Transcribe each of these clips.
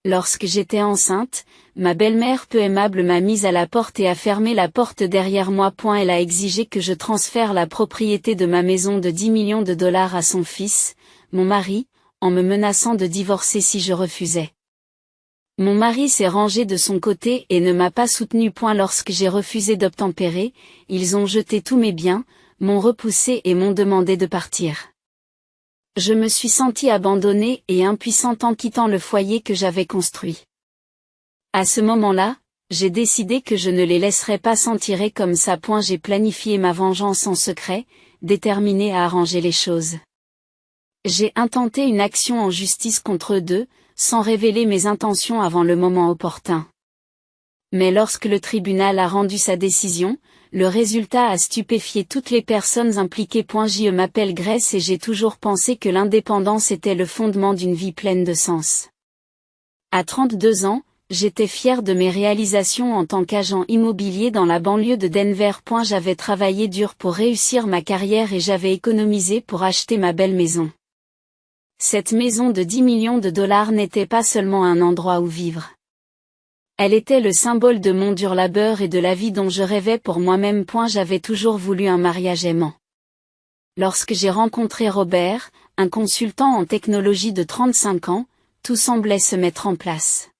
Lorsque j'étais enceinte, ma belle-mère peu aimable m'a mise à la porte et a fermé la porte derrière moi. Elle a exigé que je transfère la propriété de ma maison de 10 millions de dollars à son fils, mon mari, en me menaçant de divorcer si je refusais. Mon mari s'est rangé de son côté et ne m'a pas soutenu. Lorsque j'ai refusé d'obtempérer, ils ont jeté tous mes biens, m'ont repoussé et m'ont demandé de partir. Je me suis sentie abandonnée et impuissante en quittant le foyer que j'avais construit. À ce moment-là, j'ai décidé que je ne les laisserais pas s'en tirer comme ça. J'ai planifié ma vengeance en secret, déterminée à arranger les choses. J'ai intenté une action en justice contre eux deux, sans révéler mes intentions avant le moment opportun. Mais lorsque le tribunal a rendu sa décision, le résultat a stupéfié toutes les personnes impliquées. Je m'appelle Grace et j'ai toujours pensé que l'indépendance était le fondement d'une vie pleine de sens. À 32 ans, j'étais fière de mes réalisations en tant qu'agent immobilier dans la banlieue de Denver. J'avais travaillé dur pour réussir ma carrière et j'avais économisé pour acheter ma belle maison. Cette maison de 10 millions de dollars n'était pas seulement un endroit où vivre. Elle était le symbole de mon dur labeur et de la vie dont je rêvais pour moi-même. J'avais toujours voulu un mariage aimant. Lorsque j'ai rencontré Robert, un consultant en technologie de 35 ans, tout semblait se mettre en place.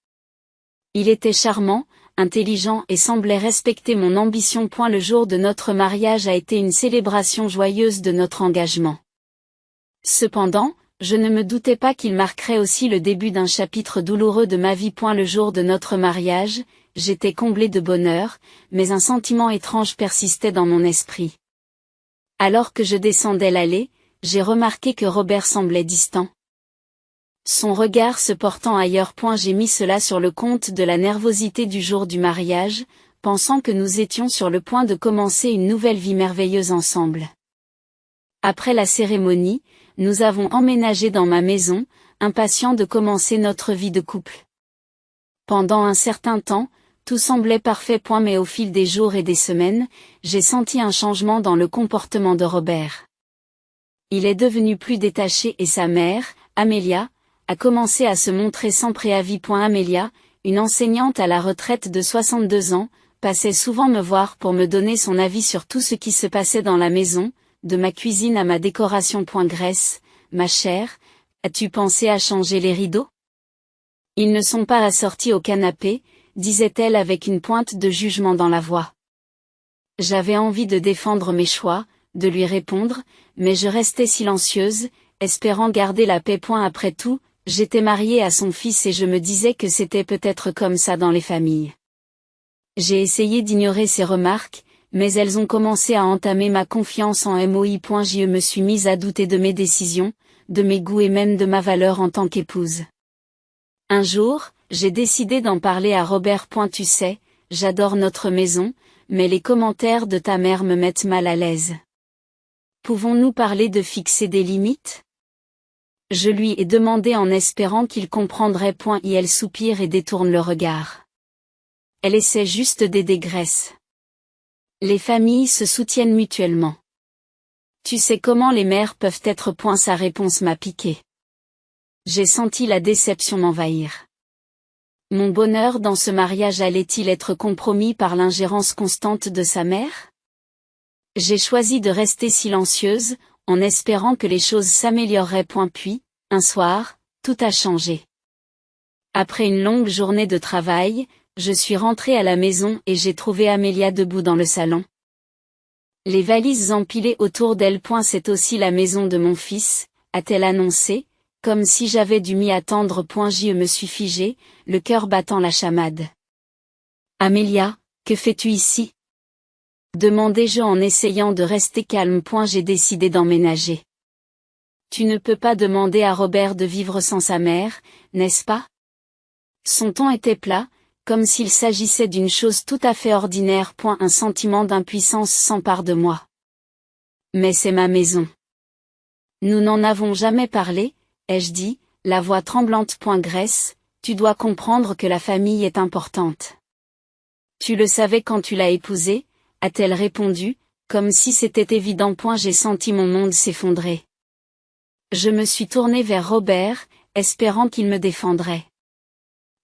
Il était charmant, intelligent et semblait respecter mon ambition. Le jour de notre mariage a été une célébration joyeuse de notre engagement. Cependant, je ne me doutais pas qu'il marquerait aussi le début d'un chapitre douloureux de ma vie. Le jour de notre mariage, j'étais comblée de bonheur, mais un sentiment étrange persistait dans mon esprit. Alors que je descendais l'allée, j'ai remarqué que Robert semblait distant. Son regard se portant ailleurs. J'ai mis cela sur le compte de la nervosité du jour du mariage, pensant que nous étions sur le point de commencer une nouvelle vie merveilleuse ensemble. Après la cérémonie, nous avons emménagé dans ma maison, impatients de commencer notre vie de couple. Pendant un certain temps, tout semblait parfait. Mais au fil des jours et des semaines, j'ai senti un changement dans le comportement de Robert. Il est devenu plus détaché et sa mère, Amelia, a commencé à se montrer sans préavis. Amelia, une enseignante à la retraite de 62 ans, passait souvent me voir pour me donner son avis sur tout ce qui se passait dans la maison, de ma cuisine à ma décoration. Grace, ma chère, as-tu pensé à changer les rideaux? Ils ne sont pas assortis au canapé, disait-elle avec une pointe de jugement dans la voix. J'avais envie de défendre mes choix, de lui répondre, mais je restais silencieuse, espérant garder la paix. Après tout, j'étais mariée à son fils et je me disais que c'était peut-être comme ça dans les familles. J'ai essayé d'ignorer ses remarques, mais elles ont commencé à entamer ma confiance en moi. Je me suis mise à douter de mes décisions, de mes goûts et même de ma valeur en tant qu'épouse. Un jour, j'ai décidé d'en parler à Robert. Tu sais, j'adore notre maison, mais les commentaires de ta mère me mettent mal à l'aise. Pouvons-nous parler de fixer des limites? Je lui ai demandé en espérant qu'il comprendrait. Elle soupire et détourne le regard. Elle essaie juste d'aider Grace. Les familles se soutiennent mutuellement. Tu sais comment les mères peuvent être. Sa réponse m'a piqué. J'ai senti la déception m'envahir. Mon bonheur dans ce mariage allait-il être compromis par l'ingérence constante de sa mère? J'ai choisi de rester silencieuse, en espérant que les choses s'amélioreraient. Puis, un soir, tout a changé. Après une longue journée de travail, je suis rentrée à la maison et j'ai trouvé Amelia debout dans le salon. Les valises empilées autour d'elle. C'est aussi la maison de mon fils, a-t-elle annoncé, comme si j'avais dû m'y attendre. Je me suis figée, le cœur battant la chamade. Amelia, que fais-tu ici? Demandai-je en essayant de rester calme. J'ai décidé d'emménager. Tu ne peux pas demander à Robert de vivre sans sa mère, n'est-ce pas? Son ton était plat, comme s'il s'agissait d'une chose tout à fait ordinaire. Un sentiment d'impuissance s'empare de moi. Mais c'est ma maison. Nous n'en avons jamais parlé, ai-je dit, la voix tremblante. Grace, tu dois comprendre que la famille est importante. Tu le savais quand tu l'as épousée, a-t-elle répondu, comme si c'était évident. J'ai senti mon monde s'effondrer. Je me suis tournée vers Robert, espérant qu'il me défendrait.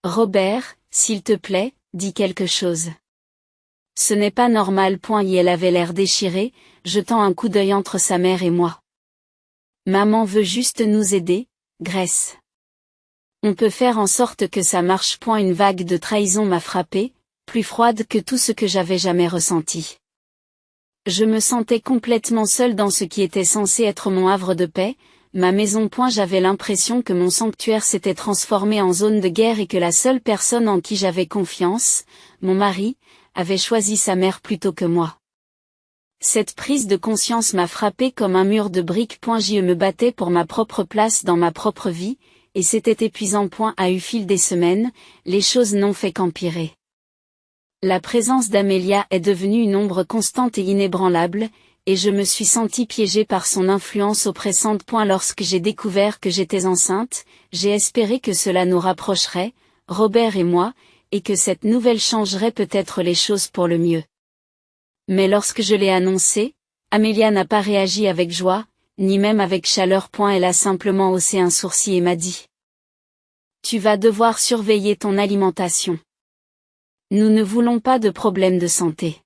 Robert, s'il te plaît, dis quelque chose. Ce n'est pas normal. Et elle avait l'air déchirée, jetant un coup d'œil entre sa mère et moi. Maman veut juste nous aider, Grace. On peut faire en sorte que ça marche. Une vague de trahison m'a frappée, plus froide que tout ce que j'avais jamais ressenti. Je me sentais complètement seule dans ce qui était censé être mon havre de paix, ma maison. J'avais l'impression que mon sanctuaire s'était transformé en zone de guerre et que la seule personne en qui j'avais confiance, mon mari, avait choisi sa mère plutôt que moi. Cette prise de conscience m'a frappée comme un mur de briques. Je me battais pour ma propre place dans ma propre vie, et c'était épuisant. Au fil des semaines, les choses n'ont fait qu'empirer. La présence d'Amelia est devenue une ombre constante et inébranlable, et je me suis sentie piégée par son influence oppressante. Lorsque j'ai découvert que j'étais enceinte, j'ai espéré que cela nous rapprocherait, Robert et moi, et que cette nouvelle changerait peut-être les choses pour le mieux. Mais lorsque je l'ai annoncé, Amelia n'a pas réagi avec joie, ni même avec chaleur. Elle a simplement haussé un sourcil et m'a dit : Tu vas devoir surveiller ton alimentation. Nous ne voulons pas de problème de santé.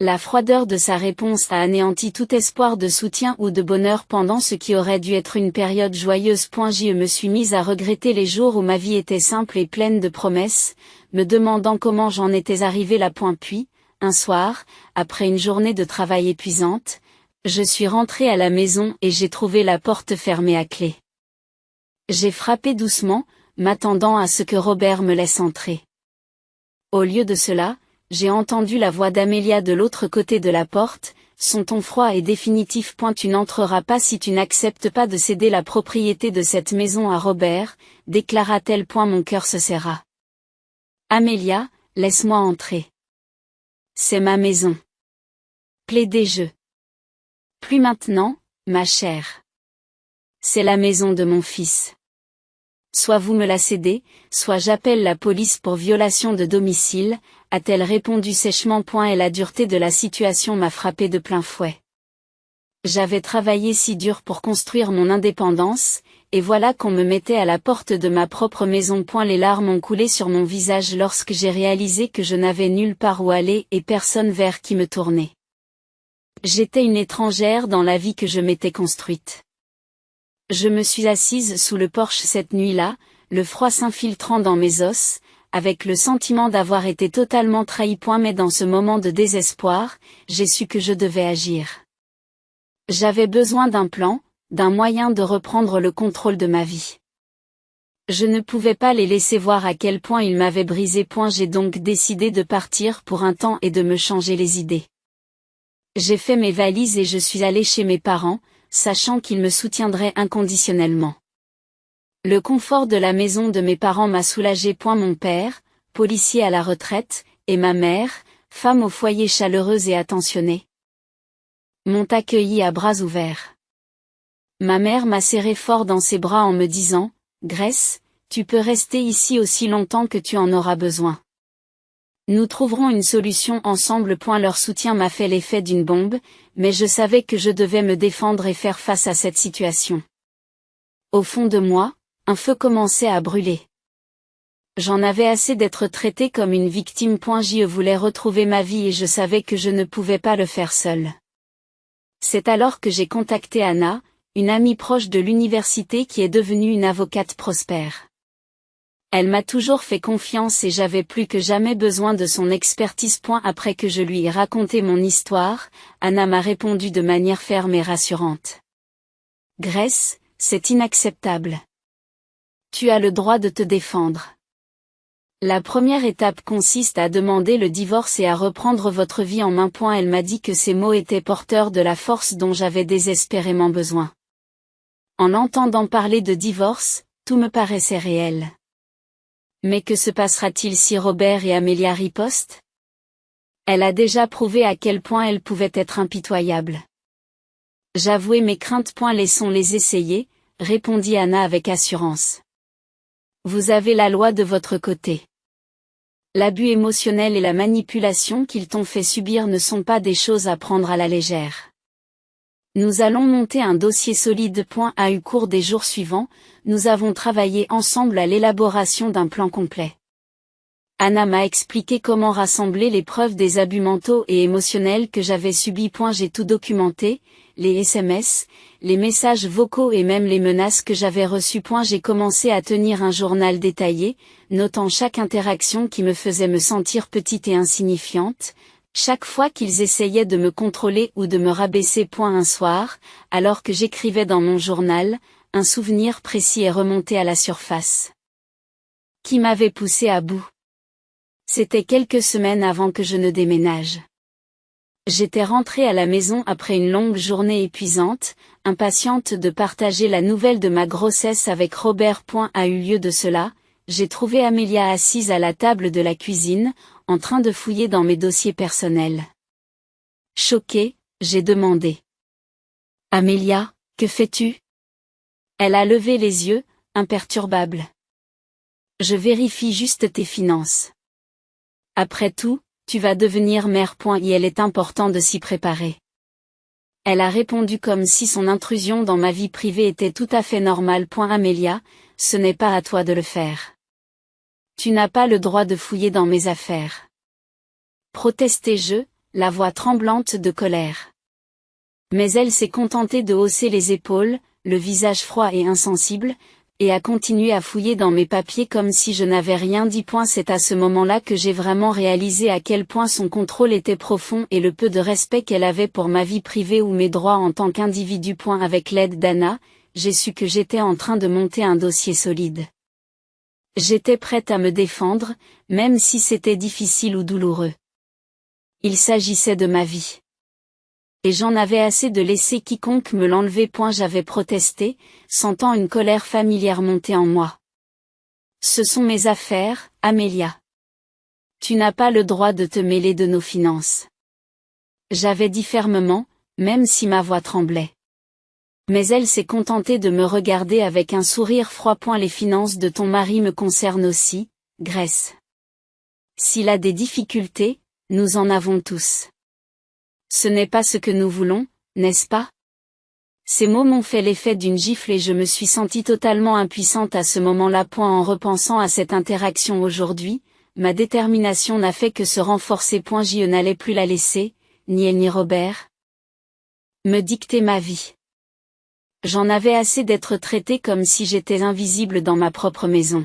La froideur de sa réponse a anéanti tout espoir de soutien ou de bonheur pendant ce qui aurait dû être une période joyeuse. Je me suis mise à regretter les jours où ma vie était simple et pleine de promesses, me demandant comment j'en étais arrivée là. Puis, un soir, après une journée de travail épuisante, je suis rentrée à la maison et j'ai trouvé la porte fermée à clé. J'ai frappé doucement, m'attendant à ce que Robert me laisse entrer. Au lieu de cela, j'ai entendu la voix d'Amelia de l'autre côté de la porte, son ton froid et définitif. Tu n'entreras pas si tu n'acceptes pas de céder la propriété de cette maison à Robert, déclara-t-elle. Mon cœur se serra. Amelia, laisse-moi entrer. C'est ma maison. Plaidai-je. Plus maintenant, ma chère. C'est la maison de mon fils. Soit vous me la cédez, soit j'appelle la police pour violation de domicile, a-t-elle répondu sèchement. Et la dureté de la situation m'a frappé de plein fouet. J'avais travaillé si dur pour construire mon indépendance, et voilà qu'on me mettait à la porte de ma propre maison. Les larmes ont coulé sur mon visage lorsque j'ai réalisé que je n'avais nulle part où aller et personne vers qui me tourner. J'étais une étrangère dans la vie que je m'étais construite. Je me suis assise sous le porche cette nuit-là, le froid s'infiltrant dans mes os, avec le sentiment d'avoir été totalement trahi. Mais dans ce moment de désespoir, j'ai su que je devais agir. J'avais besoin d'un plan, d'un moyen de reprendre le contrôle de ma vie. Je ne pouvais pas les laisser voir à quel point ils m'avaient brisé. J'ai donc décidé de partir pour un temps et de me changer les idées. J'ai fait mes valises et je suis allée chez mes parents, sachant qu'ils me soutiendraient inconditionnellement. Le confort de la maison de mes parents m'a soulagé. Mon père, policier à la retraite, et ma mère, femme au foyer chaleureuse et attentionnée, m'ont accueilli à bras ouverts. Ma mère m'a serré fort dans ses bras en me disant : Grace, tu peux rester ici aussi longtemps que tu en auras besoin. Nous trouverons une solution ensemble. Leur soutien m'a fait l'effet d'une bombe, mais je savais que je devais me défendre et faire face à cette situation. Au fond de moi, un feu commençait à brûler. J'en avais assez d'être traitée comme une victime. Je voulais retrouver ma vie et je savais que je ne pouvais pas le faire seule. C'est alors que j'ai contacté Anna, une amie proche de l'université qui est devenue une avocate prospère. Elle m'a toujours fait confiance et j'avais plus que jamais besoin de son expertise. Après que je lui ai raconté mon histoire, Anna m'a répondu de manière ferme et rassurante. Grace, c'est inacceptable. Tu as le droit de te défendre. La première étape consiste à demander le divorce et à reprendre votre vie en main. Elle m'a dit que ces mots étaient porteurs de la force dont j'avais désespérément besoin. En entendant parler de divorce, tout me paraissait réel. Mais que se passera-t-il si Robert et Amelia ripostent ? Elle a déjà prouvé à quel point elle pouvait être impitoyable. J'avouai mes craintes. Laissons-les essayer, répondit Anna avec assurance. Vous avez la loi de votre côté. L'abus émotionnel et la manipulation qu'ils t'ont fait subir ne sont pas des choses à prendre à la légère. Nous allons monter un dossier solide. Au cours des jours suivants, nous avons travaillé ensemble à l'élaboration d'un plan complet. Anna m'a expliqué comment rassembler les preuves des abus mentaux et émotionnels que j'avais subis. J'ai tout documenté, les SMS, les messages vocaux et même les menaces que j'avais reçues. J'ai commencé à tenir un journal détaillé, notant chaque interaction qui me faisait me sentir petite et insignifiante, chaque fois qu'ils essayaient de me contrôler ou de me rabaisser. Un soir, alors que j'écrivais dans mon journal, un souvenir précis est remonté à la surface. Qui m'avait poussé à bout? C'était quelques semaines avant que je ne déménage. J'étais rentrée à la maison après une longue journée épuisante, impatiente de partager la nouvelle de ma grossesse avec Robert. A eu lieu de cela, j'ai trouvé Amelia assise à la table de la cuisine, en train de fouiller dans mes dossiers personnels. Choquée, j'ai demandé. Amelia, que fais-tu? Elle a levé les yeux, imperturbable. Je vérifie juste tes finances. Après tout, tu vas devenir mère. Et il est important de s'y préparer. Elle a répondu comme si son intrusion dans ma vie privée était tout à fait normale. Amelia, ce n'est pas à toi de le faire. Tu n'as pas le droit de fouiller dans mes affaires. Protestai-je, la voix tremblante de colère. Mais elle s'est contentée de hausser les épaules, le visage froid et insensible, et a continué à fouiller dans mes papiers comme si je n'avais rien dit. C'est à ce moment-là que j'ai vraiment réalisé à quel point son contrôle était profond et le peu de respect qu'elle avait pour ma vie privée ou mes droits en tant qu'individu. Avec l'aide d'Anna, j'ai su que j'étais en train de monter un dossier solide. J'étais prête à me défendre, même si c'était difficile ou douloureux. Il s'agissait de ma vie. Et j'en avais assez de laisser quiconque me l'enlever. J'avais protesté, sentant une colère familière monter en moi. Ce sont mes affaires, Amelia. Tu n'as pas le droit de te mêler de nos finances. J'avais dit fermement, même si ma voix tremblait. Mais elle s'est contentée de me regarder avec un sourire froid. Les finances de ton mari me concernent aussi, Grace. S'il a des difficultés, nous en avons tous. Ce n'est pas ce que nous voulons, n'est-ce pas? Ces mots m'ont fait l'effet d'une gifle et je me suis sentie totalement impuissante à ce moment-là. En repensant à cette interaction aujourd'hui, ma détermination n'a fait que se renforcer. Je n'allais plus la laisser, ni elle ni Robert, me dicter ma vie. J'en avais assez d'être traitée comme si j'étais invisible dans ma propre maison.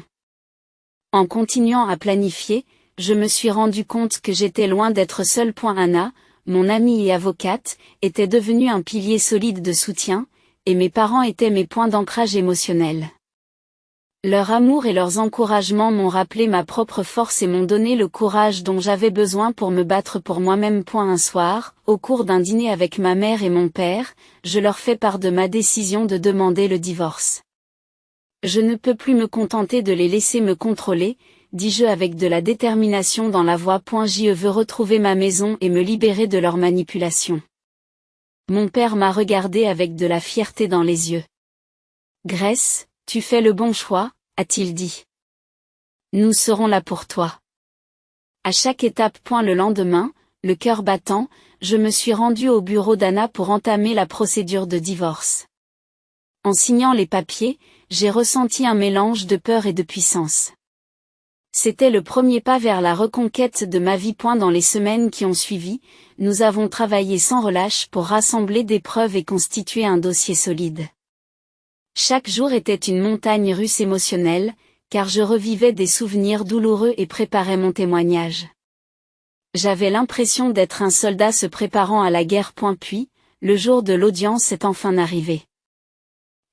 En continuant à planifier, je me suis rendu compte que j'étais loin d'être seule. Anna, mon amie et avocate, était devenue un pilier solide de soutien, et mes parents étaient mes points d'ancrage émotionnel. Leur amour et leurs encouragements m'ont rappelé ma propre force et m'ont donné le courage dont j'avais besoin pour me battre pour moi-même. Un soir, au cours d'un dîner avec ma mère et mon père, je leur fais part de ma décision de demander le divorce. Je ne peux plus me contenter de les laisser me contrôler, dis-je avec de la détermination dans la voix. Je veux retrouver ma maison et me libérer de leur manipulation. Mon père m'a regardé avec de la fierté dans les yeux. Grace, tu fais le bon choix, a-t-il dit. Nous serons là pour toi. À chaque étape. Le lendemain, le cœur battant, je me suis rendue au bureau d'Anna pour entamer la procédure de divorce. En signant les papiers, j'ai ressenti un mélange de peur et de puissance. C'était le premier pas vers la reconquête de ma vie. Dans les semaines qui ont suivi, nous avons travaillé sans relâche pour rassembler des preuves et constituer un dossier solide. Chaque jour était une montagne russe émotionnelle, car je revivais des souvenirs douloureux et préparais mon témoignage. J'avais l'impression d'être un soldat se préparant à la guerre. Puis, le jour de l'audience est enfin arrivé.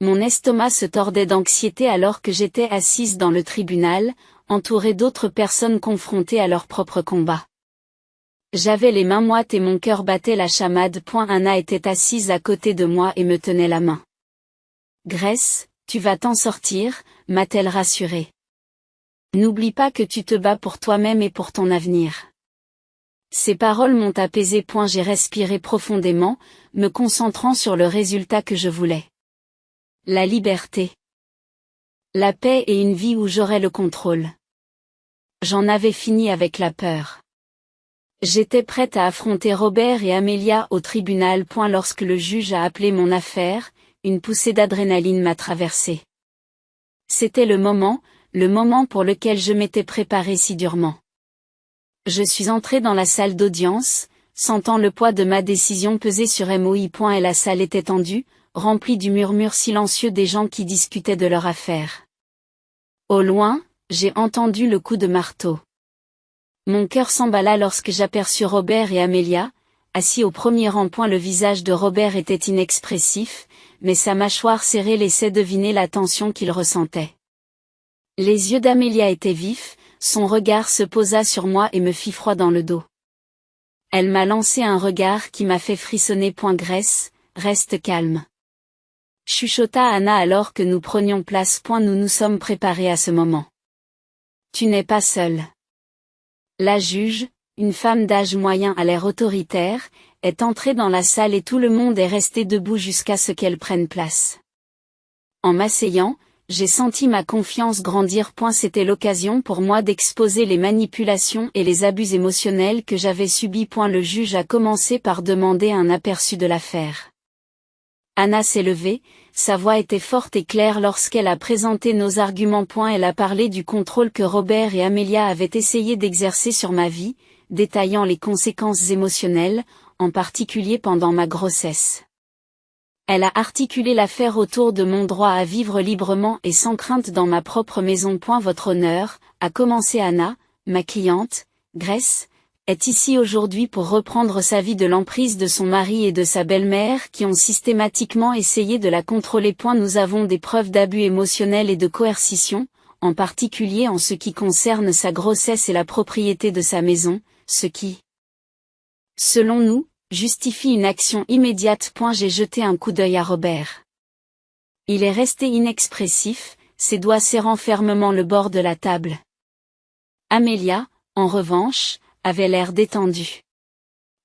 Mon estomac se tordait d'anxiété alors que j'étais assise dans le tribunal, entourée d'autres personnes confrontées à leur propre combat. J'avais les mains moites et mon cœur battait la chamade. Anna était assise à côté de moi et me tenait la main. Grace, tu vas t'en sortir, m'a-t-elle rassurée. N'oublie pas que tu te bats pour toi-même et pour ton avenir. Ces paroles m'ont apaisée. J'ai respiré profondément, me concentrant sur le résultat que je voulais. La liberté. La paix et une vie où j'aurais le contrôle. J'en avais fini avec la peur. J'étais prête à affronter Robert et Amelia au tribunal. Lorsque le juge a appelé mon affaire, une poussée d'adrénaline m'a traversée. C'était le moment pour lequel je m'étais préparée si durement. Je suis entrée dans la salle d'audience, sentant le poids de ma décision peser sur moi. Et la salle était tendue, remplie du murmure silencieux des gens qui discutaient de leur affaire. Au loin, j'ai entendu le coup de marteau. Mon cœur s'emballa lorsque j'aperçus Robert et Amelia, assis au premier rang. Le visage de Robert était inexpressif, mais sa mâchoire serrée laissait deviner la tension qu'il ressentait. Les yeux d'Amelia étaient vifs, son regard se posa sur moi et me fit froid dans le dos. Elle m'a lancé un regard qui m'a fait frissonner. Grace, reste calme. Chuchota Anna alors que nous prenions place. Nous nous sommes préparés à ce moment. Tu n'es pas seule. La juge, une femme d'âge moyen à l'air autoritaire, est entrée dans la salle et tout le monde est resté debout jusqu'à ce qu'elle prenne place. En m'asseyant, j'ai senti ma confiance grandir. C'était l'occasion pour moi d'exposer les manipulations et les abus émotionnels que j'avais subis. Le juge a commencé par demander un aperçu de l'affaire. Anna s'est levée, sa voix était forte et claire lorsqu'elle a présenté nos arguments. Elle a parlé du contrôle que Robert et Amelia avaient essayé d'exercer sur ma vie, détaillant les conséquences émotionnelles, en particulier pendant ma grossesse. Elle a articulé l'affaire autour de mon droit à vivre librement et sans crainte dans ma propre maison. Votre honneur, a commencé Anna, ma cliente, Grace, est ici aujourd'hui pour reprendre sa vie de l'emprise de son mari et de sa belle-mère qui ont systématiquement essayé de la contrôler. Nous avons des preuves d'abus émotionnels et de coercition, en particulier en ce qui concerne sa grossesse et la propriété de sa maison, ce qui, selon nous, justifie une action immédiate. J'ai jeté un coup d'œil à Robert. Il est resté inexpressif, ses doigts serrant fermement le bord de la table. Amelia, en revanche, avait l'air détendue.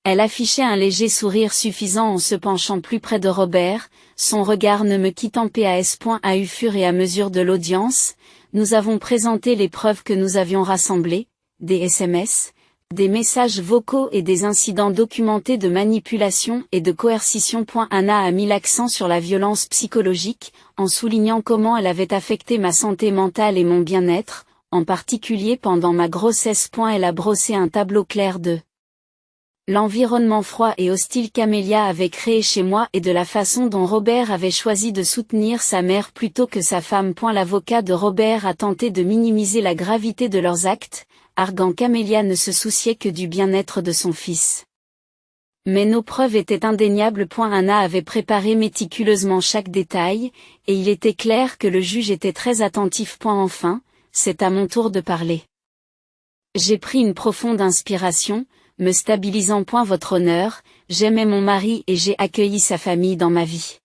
Elle affichait un léger sourire suffisant en se penchant plus près de Robert, son regard ne me quittant pas. Au fur et à mesure de l'audience, nous avons présenté les preuves que nous avions rassemblées, des SMS, des messages vocaux et des incidents documentés de manipulation et de coercition. Anna a mis l'accent sur la violence psychologique, en soulignant comment elle avait affecté ma santé mentale et mon bien-être, en particulier pendant ma grossesse. Elle a brossé un tableau clair de l'environnement froid et hostile qu'Amelia avait créé chez moi et de la façon dont Robert avait choisi de soutenir sa mère plutôt que sa femme. L'avocat de Robert a tenté de minimiser la gravité de leurs actes, arguant qu'Amelia ne se souciait que du bien-être de son fils. Mais nos preuves étaient indéniables. Anna avait préparé méticuleusement chaque détail, et il était clair que le juge était très attentif. Enfin, c'est à mon tour de parler. J'ai pris une profonde inspiration, me stabilisant. Votre honneur, j'aimais mon mari et j'ai accueilli sa famille dans ma vie.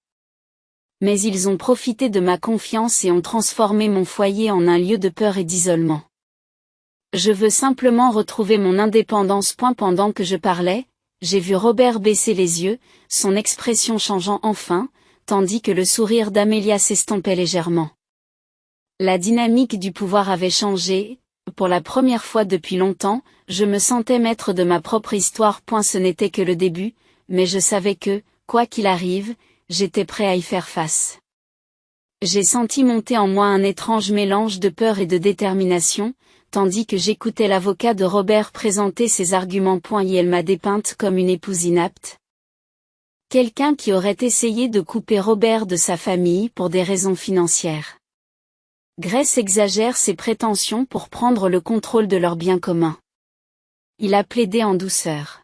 Mais ils ont profité de ma confiance et ont transformé mon foyer en un lieu de peur et d'isolement. Je veux simplement retrouver mon indépendance. Pendant que je parlais, j'ai vu Robert baisser les yeux, son expression changeant enfin, tandis que le sourire d'Amelia s'estompait légèrement. La dynamique du pouvoir avait changé. Pour la première fois depuis longtemps, je me sentais maître de ma propre histoire. Ce n'était que le début, mais je savais que, quoi qu'il arrive, j'étais prêt à y faire face. J'ai senti monter en moi un étrange mélange de peur et de détermination, tandis que j'écoutais l'avocat de Robert présenter ses arguments. Et elle m'a dépeinte comme une épouse inapte. Quelqu'un qui aurait essayé de couper Robert de sa famille pour des raisons financières. Grace exagère ses prétentions pour prendre le contrôle de leur bien commun. Il a plaidé en douceur.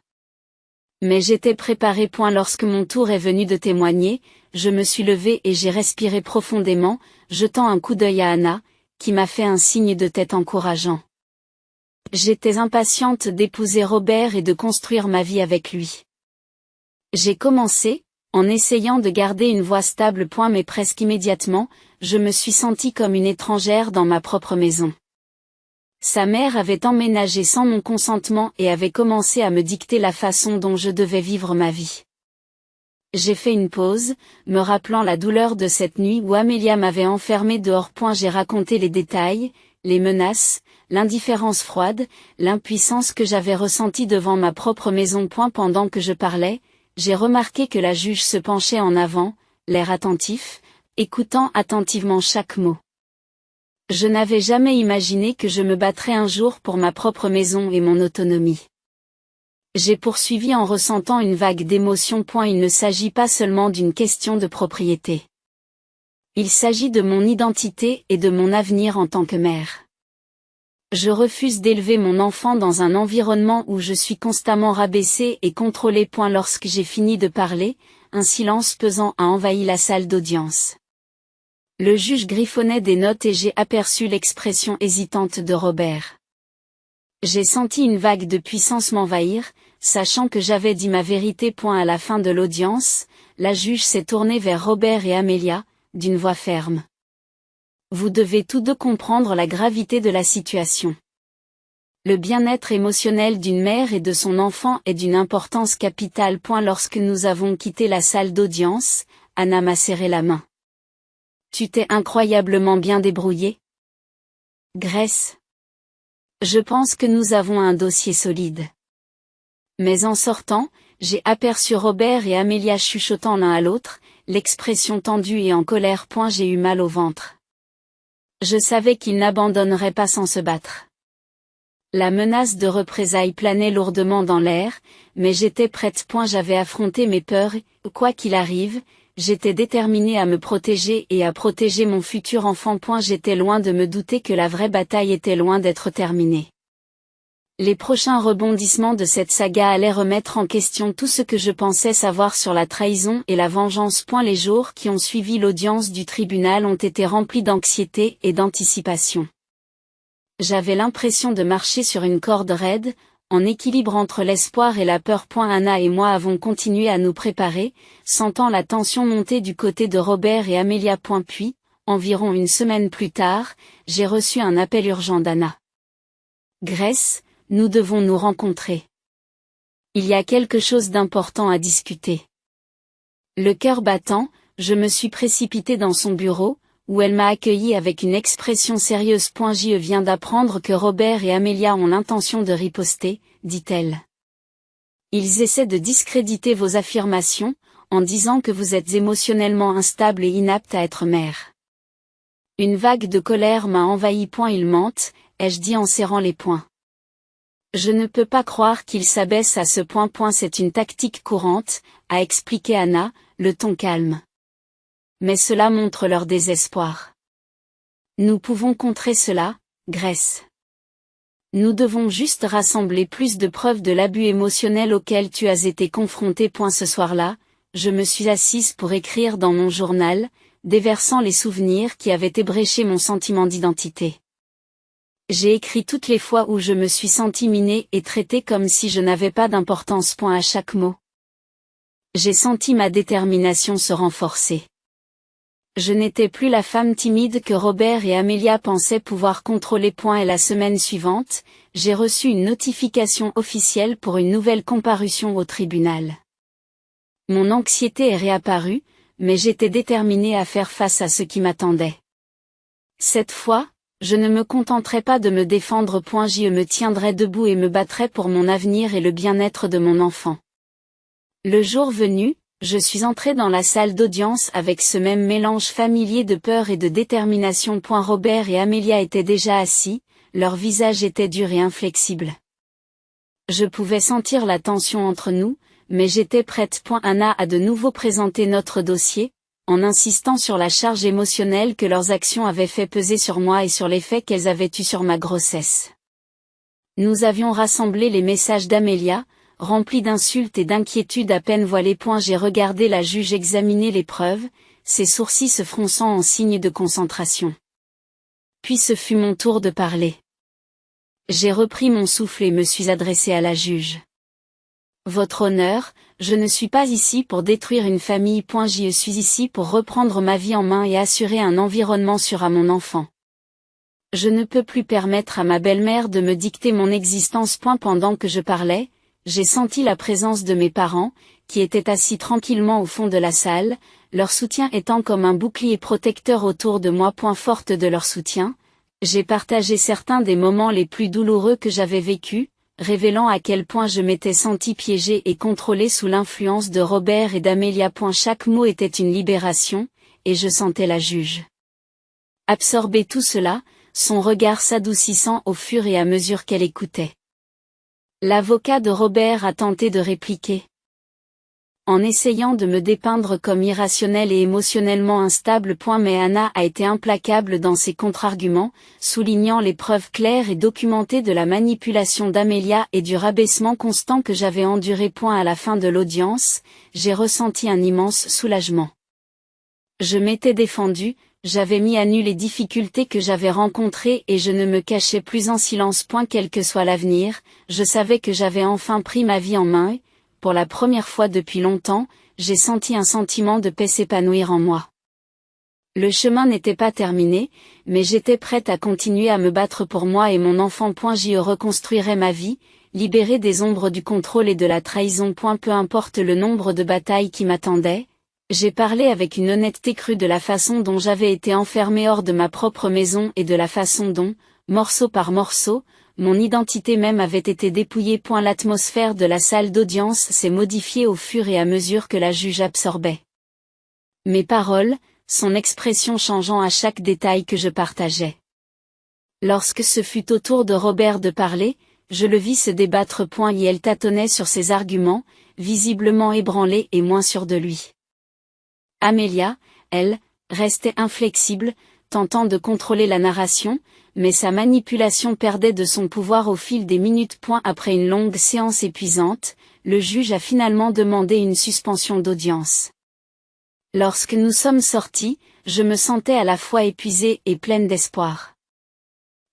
Mais j'étais préparée. Lorsque mon tour est venu de témoigner, je me suis levée et j'ai respiré profondément, jetant un coup d'œil à Anna, qui m'a fait un signe de tête encourageant. J'étais impatiente d'épouser Robert et de construire ma vie avec lui. J'ai commencé, en essayant de garder une voix stable. Mais presque immédiatement, je me suis sentie comme une étrangère dans ma propre maison. Sa mère avait emménagé sans mon consentement et avait commencé à me dicter la façon dont je devais vivre ma vie. J'ai fait une pause, me rappelant la douleur de cette nuit où Amelia m'avait enfermée dehors. J'ai raconté les détails, les menaces, l'indifférence froide, l'impuissance que j'avais ressentie devant ma propre maison. Pendant que je parlais, j'ai remarqué que la juge se penchait en avant, l'air attentif, écoutant attentivement chaque mot. Je n'avais jamais imaginé que je me battrais un jour pour ma propre maison et mon autonomie. J'ai poursuivi en ressentant une vague d'émotions. Il ne s'agit pas seulement d'une question de propriété. Il s'agit de mon identité et de mon avenir en tant que mère. Je refuse d'élever mon enfant dans un environnement où je suis constamment rabaissée et contrôlée. Lorsque j'ai fini de parler, un silence pesant a envahi la salle d'audience. Le juge griffonnait des notes et j'ai aperçu l'expression hésitante de Robert. J'ai senti une vague de puissance m'envahir, sachant que j'avais dit ma vérité. À la fin de l'audience, la juge s'est tournée vers Robert et Amelia, d'une voix ferme. Vous devez tous deux comprendre la gravité de la situation. Le bien-être émotionnel d'une mère et de son enfant est d'une importance capitale. Lorsque nous avons quitté la salle d'audience, Anna m'a serré la main. Tu t'es incroyablement bien débrouillée. Grace. Je pense que nous avons un dossier solide. Mais en sortant, j'ai aperçu Robert et Amelia chuchotant l'un à l'autre, l'expression tendue et en colère. J'ai eu mal au ventre. Je savais qu'ils n'abandonneraient pas sans se battre. La menace de représailles planait lourdement dans l'air, mais j'étais prête. J'avais affronté mes peurs et, quoi qu'il arrive, j'étais déterminée à me protéger et à protéger mon futur enfant. J'étais loin de me douter que la vraie bataille était loin d'être terminée. Les prochains rebondissements de cette saga allaient remettre en question tout ce que je pensais savoir sur la trahison et la vengeance. Les jours qui ont suivi l'audience du tribunal ont été remplis d'anxiété et d'anticipation. J'avais l'impression de marcher sur une corde raide, en équilibre entre l'espoir et la peur. Anna et moi avons continué à nous préparer, sentant la tension monter du côté de Robert et Amelia. Puis, environ une semaine plus tard, j'ai reçu un appel urgent d'Anna. Grace, nous devons nous rencontrer. Il y a quelque chose d'important à discuter. Le cœur battant, je me suis précipitée dans son bureau, où elle m'a accueillie avec une expression sérieuse. Je viens d'apprendre que Robert et Amelia ont l'intention de riposter, dit-elle. Ils essaient de discréditer vos affirmations, en disant que vous êtes émotionnellement instable et inapte à être mère. Une vague de colère m'a envahi. Ils mentent, ai-je dit en serrant les poings. Je ne peux pas croire qu'ils s'abaissent à ce point. C'est une tactique courante, a expliqué Anna, le ton calme. Mais cela montre leur désespoir. Nous pouvons contrer cela, Grace. Nous devons juste rassembler plus de preuves de l'abus émotionnel auquel tu as été confrontée. Ce soir-là, je me suis assise pour écrire dans mon journal, déversant les souvenirs qui avaient ébréché mon sentiment d'identité. J'ai écrit toutes les fois où je me suis sentie minée et traitée comme si je n'avais pas d'importance. À chaque mot. J'ai senti ma détermination se renforcer. Je n'étais plus la femme timide que Robert et Amelia pensaient pouvoir contrôler. Et la semaine suivante, j'ai reçu une notification officielle pour une nouvelle comparution au tribunal. Mon anxiété est réapparue, mais j'étais déterminée à faire face à ce qui m'attendait. Cette fois, je ne me contenterai pas de me défendre. Je me tiendrai debout et me battrai pour mon avenir et le bien-être de mon enfant. Le jour venu, je suis entrée dans la salle d'audience avec ce même mélange familier de peur et de détermination. Robert et Amelia étaient déjà assis, leurs visages étaient durs et inflexibles. Je pouvais sentir la tension entre nous, mais j'étais prête. Anna a de nouveau présenté notre dossier, en insistant sur la charge émotionnelle que leurs actions avaient fait peser sur moi et sur l'effet qu'elles avaient eu sur ma grossesse. Nous avions rassemblé les messages d'Amelia, remplis d'insultes et d'inquiétudes à peine voilées. J'ai regardé la juge examiner les preuves, ses sourcils se fronçant en signe de concentration. Puis ce fut mon tour de parler. J'ai repris mon souffle et me suis adressée à la juge. Votre honneur, je ne suis pas ici pour détruire une famille. Je suis ici pour reprendre ma vie en main et assurer un environnement sûr à mon enfant. Je ne peux plus permettre à ma belle-mère de me dicter mon existence. Pendant que je parlais, j'ai senti la présence de mes parents, qui étaient assis tranquillement au fond de la salle, leur soutien étant comme un bouclier protecteur autour de moi. Forte de leur soutien, J'ai partagé certains des moments les plus douloureux que j'avais vécus, révélant à quel point je m'étais senti piégée et contrôlée sous l'influence de Robert et d'Amelia. Chaque mot était une libération, et je sentais la juge absorber tout cela, son regard s'adoucissant au fur et à mesure qu'elle écoutait. L'avocat de Robert a tenté de répliquer, en essayant de me dépeindre comme irrationnelle et émotionnellement instable. Mais Anna a été implacable dans ses contre-arguments, soulignant les preuves claires et documentées de la manipulation d'Amelia et du rabaissement constant que j'avais enduré. À la fin de l'audience, j'ai ressenti un immense soulagement. Je m'étais défendue, j'avais mis à nu les difficultés que j'avais rencontrées et je ne me cachais plus en silence. Quel que soit l'avenir, je savais que j'avais enfin pris ma vie en main et, pour la première fois depuis longtemps, j'ai senti un sentiment de paix s'épanouir en moi. Le chemin n'était pas terminé, mais j'étais prête à continuer à me battre pour moi et mon enfant. J'y reconstruirais ma vie, libérée des ombres du contrôle et de la trahison. Peu importe le nombre de batailles qui m'attendaient, j'ai parlé avec une honnêteté crue de la façon dont j'avais été enfermée hors de ma propre maison et de la façon dont, morceau par morceau, mon identité même avait été dépouillée. L'atmosphère de la salle d'audience s'est modifiée au fur et à mesure que la juge absorbait mes paroles, son expression changeant à chaque détail que je partageais. Lorsque ce fut au tour de Robert de parler, je le vis se débattre. Et elle tâtonnait sur ses arguments, visiblement ébranlée et moins sûre de lui. Amelia, elle, restait inflexible, tentant de contrôler la narration, mais sa manipulation perdait de son pouvoir au fil des minutes. Après une longue séance épuisante, le juge a finalement demandé une suspension d'audience. Lorsque nous sommes sortis, je me sentais à la fois épuisée et pleine d'espoir.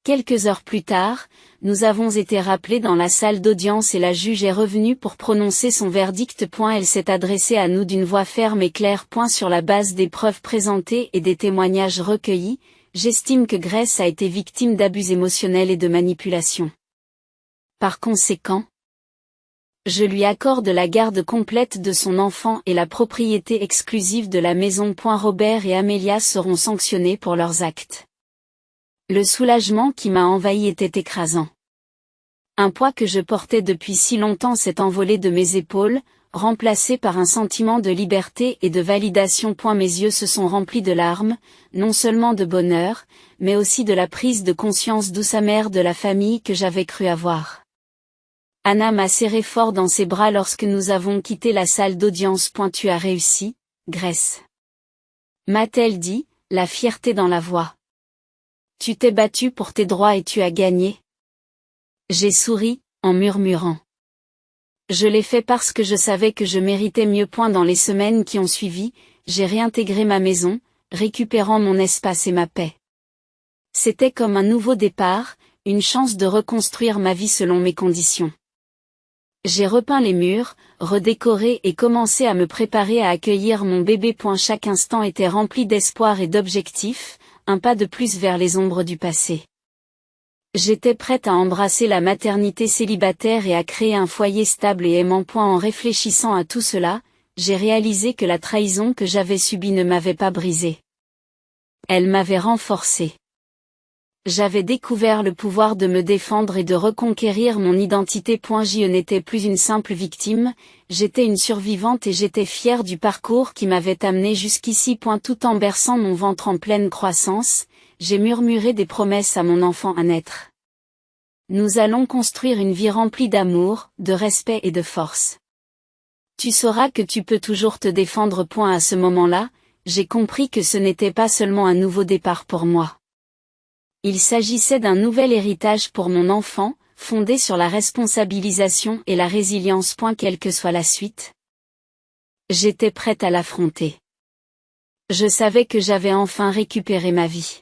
Quelques heures plus tard, nous avons été rappelés dans la salle d'audience et la juge est revenue pour prononcer son verdict. Elle s'est adressée à nous d'une voix ferme et claire. Sur la base des preuves présentées et des témoignages recueillis, j'estime que Grace a été victime d'abus émotionnels et de manipulation. Par conséquent, je lui accorde la garde complète de son enfant et la propriété exclusive de la maison. Robert et Amelia seront sanctionnés pour leurs actes. Le soulagement qui m'a envahi était écrasant. Un poids que je portais depuis si longtemps s'est envolé de mes épaules, remplacé par un sentiment de liberté et de validation. Mes yeux se sont remplis de larmes, non seulement de bonheur, mais aussi de la prise de conscience douce amère de la famille que j'avais cru avoir. Anna m'a serré fort dans ses bras lorsque nous avons quitté la salle d'audience. Tu as réussi, Grace, m'a-t-elle dit, la fierté dans la voix. Tu t'es battue pour tes droits et tu as gagné. J'ai souri, en murmurant. Je l'ai fait parce que je savais que je méritais mieux. Dans les semaines qui ont suivi, j'ai réintégré ma maison, récupérant mon espace et ma paix. C'était comme un nouveau départ, une chance de reconstruire ma vie selon mes conditions. J'ai repeint les murs, redécoré et commencé à me préparer à accueillir mon bébé. Chaque instant était rempli d'espoir et d'objectifs, un pas de plus vers les ombres du passé. J'étais prête à embrasser la maternité célibataire et à créer un foyer stable et aimant. En réfléchissant à tout cela, j'ai réalisé que la trahison que j'avais subie ne m'avait pas brisée. Elle m'avait renforcée. J'avais découvert le pouvoir de me défendre et de reconquérir mon identité. Je n'étais plus une simple victime, j'étais une survivante et j'étais fière du parcours qui m'avait amenée jusqu'ici. Tout en berçant mon ventre en pleine croissance, j'ai murmuré des promesses à mon enfant à naître. Nous allons construire une vie remplie d'amour, de respect et de force. Tu sauras que tu peux toujours te défendre. À ce moment-là, j'ai compris que ce n'était pas seulement un nouveau départ pour moi. Il s'agissait d'un nouvel héritage pour mon enfant, fondé sur la responsabilisation et la résilience. Quelle que soit la suite, j'étais prête à l'affronter. Je savais que j'avais enfin récupéré ma vie.